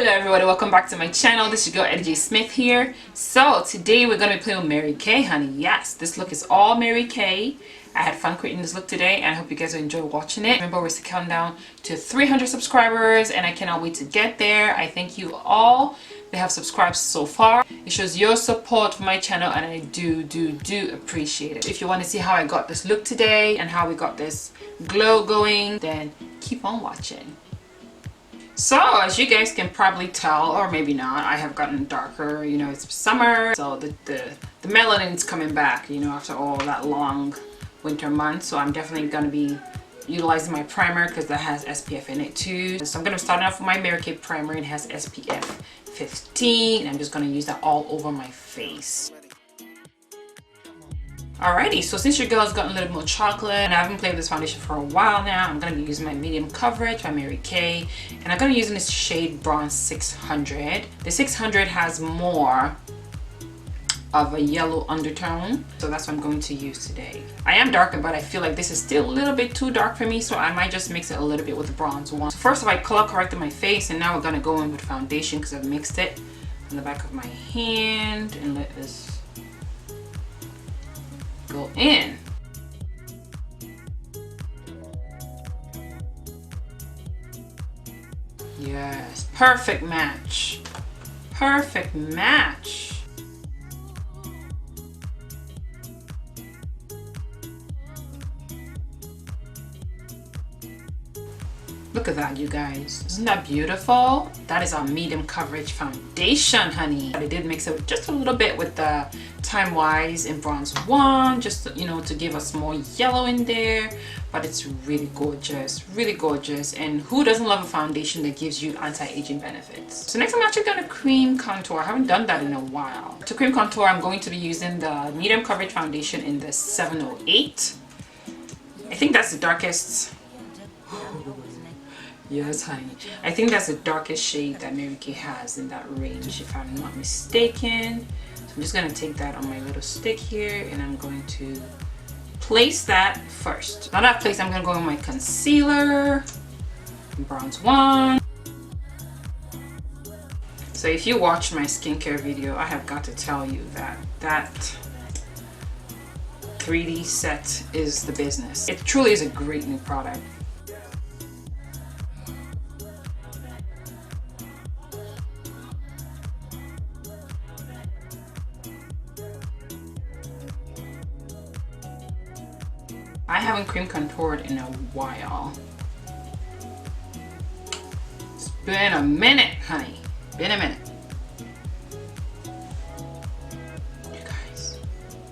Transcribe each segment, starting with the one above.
Hello everybody, welcome back to my channel. This is your girl Eddie J Smith here. So today we're going to be playing with Mary Kay, honey. Yes, this look is all Mary Kay. I had fun creating this look today and I hope you guys will enjoy watching it. Remember, we're still counting down to 300 subscribers and I cannot wait to get there. I thank you all that have subscribed so far. It shows your support for my channel and I do appreciate it. If you want to see how I got this look today and how we got this glow going, then keep on watching. So as you guys can probably tell, or maybe not, I have gotten darker. You know, it's summer, so the melanin's coming back, you know, after all that long winter month. So I'm definitely going to be utilizing my primer because that has SPF in it too. So I'm going to start off with my Mary Kay primer. It has SPF 15. I'm just going to use that all over my face. Alrighty, so since your girl's gotten a little more chocolate and I haven't played with this foundation for a while now, I'm going to be using my medium coverage by Mary Kay, and I'm going to be using this shade Bronze 600. The 600 has more of a yellow undertone, so that's what I'm going to use today. I am darker, but I feel like this is still a little bit too dark for me, so I might just mix it a little bit with the bronze one. So first I color corrected my face, and now we're going to go in with foundation because I've mixed it on the back of my hand and let this go in. Yes, perfect match. Perfect match. Look at that, you guys. Isn't that beautiful? That is our medium coverage foundation, honey. I did mix it just a little bit with the Time Wise in Bronze 1, just, you know, to give us more yellow in there. But it's really gorgeous, really gorgeous. And who doesn't love a foundation that gives you anti-aging benefits? So next I'm actually going to cream contour. I haven't done that in a while. To cream contour, I'm going to be using the medium coverage foundation in the 708. I think that's the darkest. Yes, honey. I think that's the darkest shade that Mary Kay has in that range, if I'm not mistaken. So I'm just going to take that on my little stick here and I'm going to place that first. Now that I've placed, I'm going to go with my concealer, Bronze 1. So if you watch my skincare video, I have got to tell you that that 3D set is the business. It truly is a great new product. I haven't cream contoured in a while. It's been a minute, honey. Been a minute. You guys,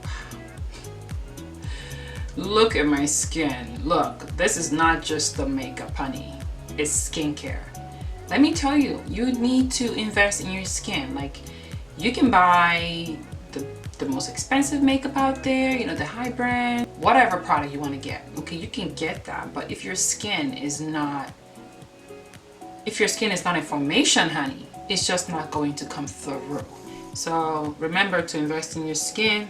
wow. Look at my skin. Look, this is not just the makeup, honey. It's skincare. Let me tell you, you need to invest in your skin. Like, you can buy the most expensive makeup out there, you know, the high brand, whatever product you want to get. Okay, you can get that, but if your skin is not in formation, honey, it's just not going to come through. So remember to invest in your skin.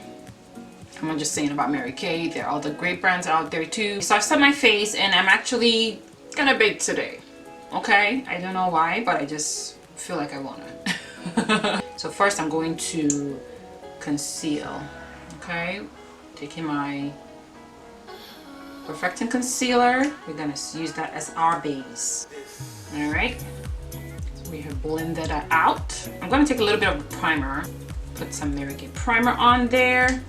I'm not just saying about Mary Kay, there are other great brands out there too. So I've set my face and I'm actually gonna bake today. Okay, I don't know why, but I just feel like I wanna. So first I'm going to conceal. Okay, taking my perfecting concealer, we're gonna use that as our base. All right, so we have blended that out. I'm gonna take a little bit of primer, put some Mary Kay primer on there.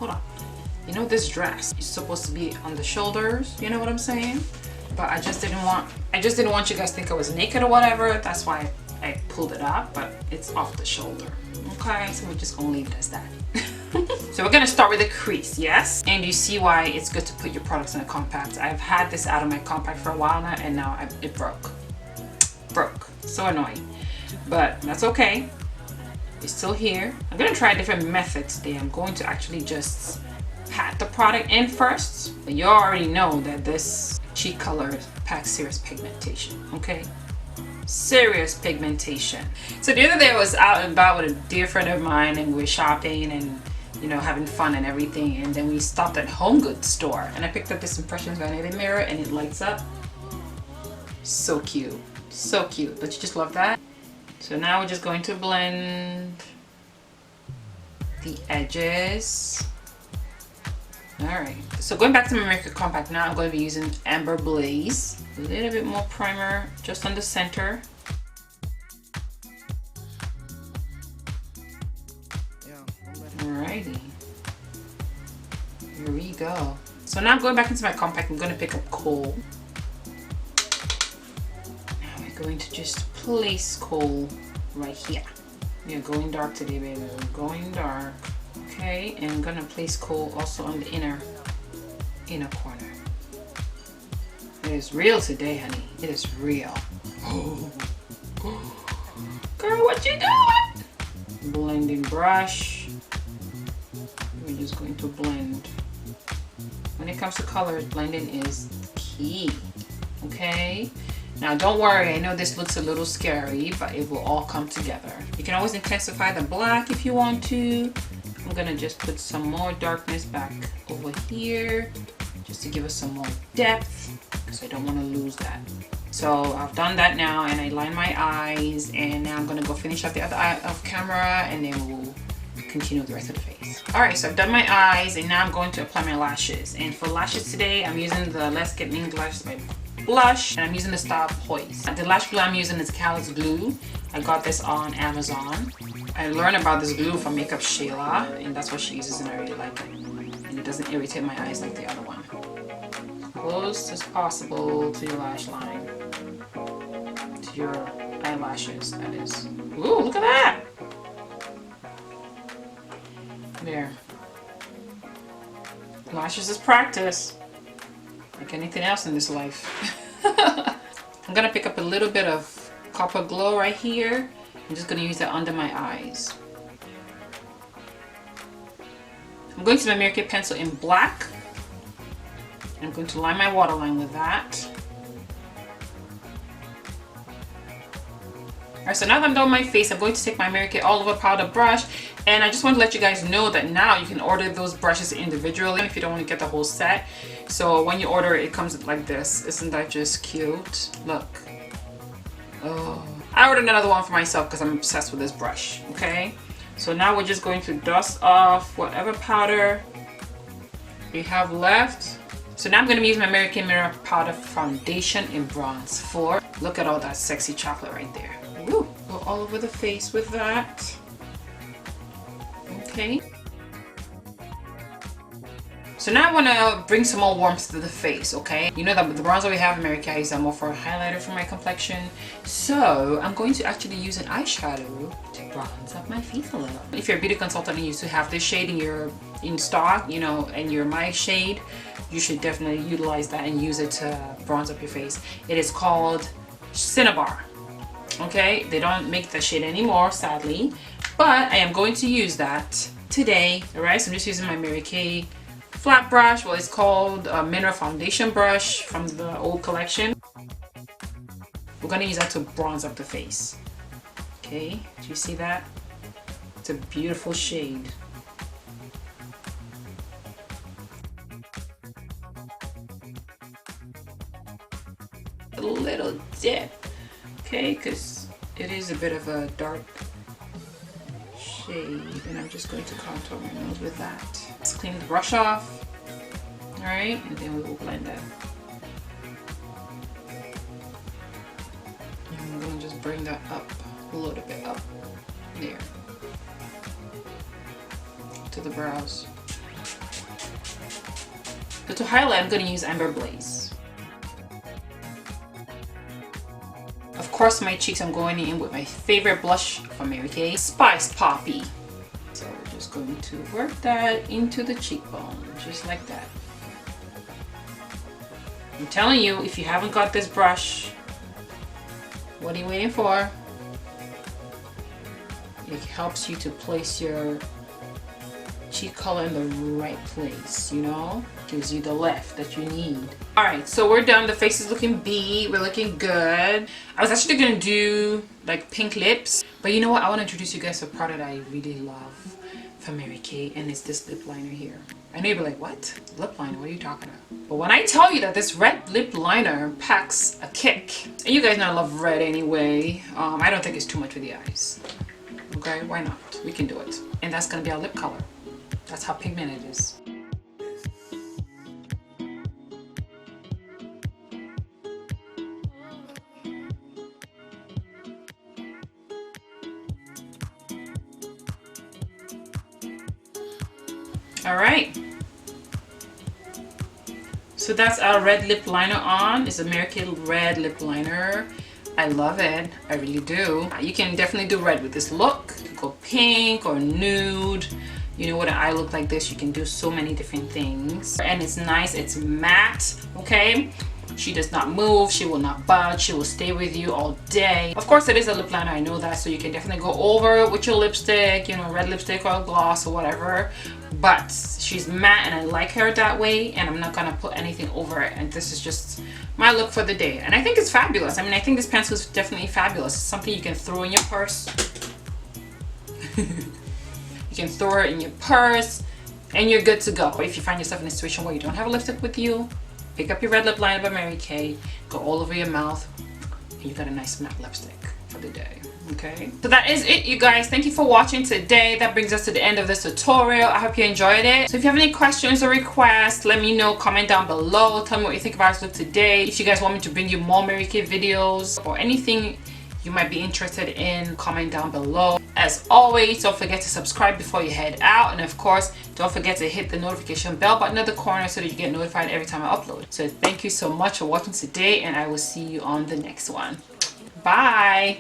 Hold on, you know, this dress is supposed to be on the shoulders, you know what I'm saying? But I just didn't want you guys to think I was naked or whatever. That's why I pulled it up, but it's off the shoulder. Okay, so we're just gonna leave it as that. So we're gonna start with the crease, yes? And you see why it's good to put your products in a compact. I've had this out of my compact for a while now, and now it broke. So annoying, but that's okay. It's still here. I'm gonna try a different method today. I'm going to actually just pat the product in first. But you already know that this cheek color packs serious pigmentation, okay? Serious pigmentation. So the other day I was out and about with a dear friend of mine and we were shopping and, you know, having fun and everything, and then we stopped at Home Goods store and I picked up this Impressions Vanity mirror and it lights up. So cute. So cute. Don't you just love that? So now we're just going to blend the edges. Alright, so going back to my America Compact now, I'm going to be using Amber Blaze. A little bit more primer just on the center. Alrighty. Here we go. So now I'm going back into my compact. I'm going to pick up Kohl. Now we're going to just place Kohl right here. We are going dark today, baby. We're going dark. Okay, and I'm gonna place Kohl also on the inner corner. It is real today, honey. It is real. Girl, what you doing? Blending brush. We're just going to blend. When it comes to colors, blending is key. Okay? Now don't worry, I know this looks a little scary, but it will all come together. You can always intensify the black if you want to. I'm gonna just put some more darkness back over here just to give us some more depth because I don't want to lose that. So I've done that now and I line my eyes, and now I'm gonna go finish up the other eye off camera, and then we'll continue the rest of the face. Alright, so I've done my eyes and now I'm going to apply my lashes. And for lashes today, I'm using the Let's Get Minged Lashes by Blush, and I'm using the style Poise. The lash glue I'm using is Callus glue. I got this on Amazon. I learned about this glue from Makeup Shayla, and that's what she uses, and I really like it. And it doesn't irritate my eyes like the other one. Close as possible to your lash line. To your eyelashes, that is. Ooh, look at that! There. Lashes is practice. Like anything else in this life. I'm gonna pick up a little bit of Copper Glow right here. I'm just gonna use that under my eyes. I'm going to my Mary Kay pencil in black. I'm going to line my waterline with that. Alright, so now that I'm done with my face, I'm going to take my Mary Kay All Over Powder brush, and I just want to let you guys know that now you can order those brushes individually if you don't want to get the whole set. So when you order it, it comes like this. Isn't that just cute? Look. Oh. I ordered another one for myself because I'm obsessed with this brush, okay? So now we're just going to dust off whatever powder we have left. So now I'm going to use my Mary Kay Mirror Powder Foundation in Bronze 4. Look at all that sexy chocolate right there. Woo! Go all over the face with that. Okay. So now I want to bring some more warmth to the face, okay? You know that the bronzer we have in Mary Kay is more for a highlighter for my complexion. So I'm going to actually use an eyeshadow to bronze up my face a little. If you're a beauty consultant and you used to have this shade in stock, you know, and you're my shade, you should definitely utilize that and use it to bronze up your face. It is called Cinnabar. Okay, they don't make that shade anymore, sadly, but I am going to use that today. All right, so I'm just using my Mary Kay flat brush. Well, it's called a Mineral Foundation brush from the old collection. We're gonna use that to bronze up the face. Okay, do you see that? It's a beautiful shade. A little dip, okay, because it is a bit of a dark shade, and I'm just going to contour my nose with that. Let's clean the brush off. Alright, and then we will blend that. And I'm going to just bring that up a little bit up there to the brows. So to highlight, I'm going to use Amber Blaze. Of course, my cheeks, I'm going in with my favorite blush from Mary Kay, Spice Poppy. So we're just going to work that into the cheekbone, just like that. I'm telling you, if you haven't got this brush, what are you waiting for? It helps you to place your cheek color in the right place, you know? Gives you the lift that you need. Alright, so we're done. The face is looking beat. We're looking good. I was actually gonna do like pink lips, but you know what? I want to introduce you guys to a product I really love from Mary Kay, and it's this lip liner here. I know you'll be like, what? Lip liner? What are you talking about? But when I tell you that this red lip liner packs a kick, and you guys know I love red anyway, I don't think it's too much for the eyes. Okay, why not? We can do it. And that's gonna be our lip color. That's how pigmented it is. Alright. So that's our red lip liner on. It's a Mary Kay red lip liner. I love it. I really do. You can definitely do red with this look. You can go pink or nude. You know, with an eye look like this, you can do so many different things. And it's nice. It's matte. Okay? She does not move. She will not budge. She will stay with you all day. Of course, it is a lip liner. I know that. So you can definitely go over it with your lipstick, you know, red lipstick or gloss or whatever. But she's matte and I like her that way. And I'm not going to put anything over it. And this is just my look for the day. And I think it's fabulous. I mean, I think this pencil is definitely fabulous. It's something you can throw in your purse. You can throw it in your purse and you're good to go. Or if you find yourself in a situation where you don't have a lipstick with you, pick up your red lip liner by Mary Kay, go all over your mouth, and you got a nice matte lipstick for the day. Okay, so that is it, you guys. Thank you for watching today. That brings us to the end of this tutorial. I hope you enjoyed it. So if you have any questions or requests, let me know. Comment down below. Tell me what you think about this look today. If you guys want me to bring you more Mary Kay videos or anything you might be interested in, comment down below. As always, don't forget to subscribe before you head out, and of course don't forget to hit the notification bell button at the corner so that you get notified every time I upload. So thank you so much for watching today, and I will see you on the next one. Bye.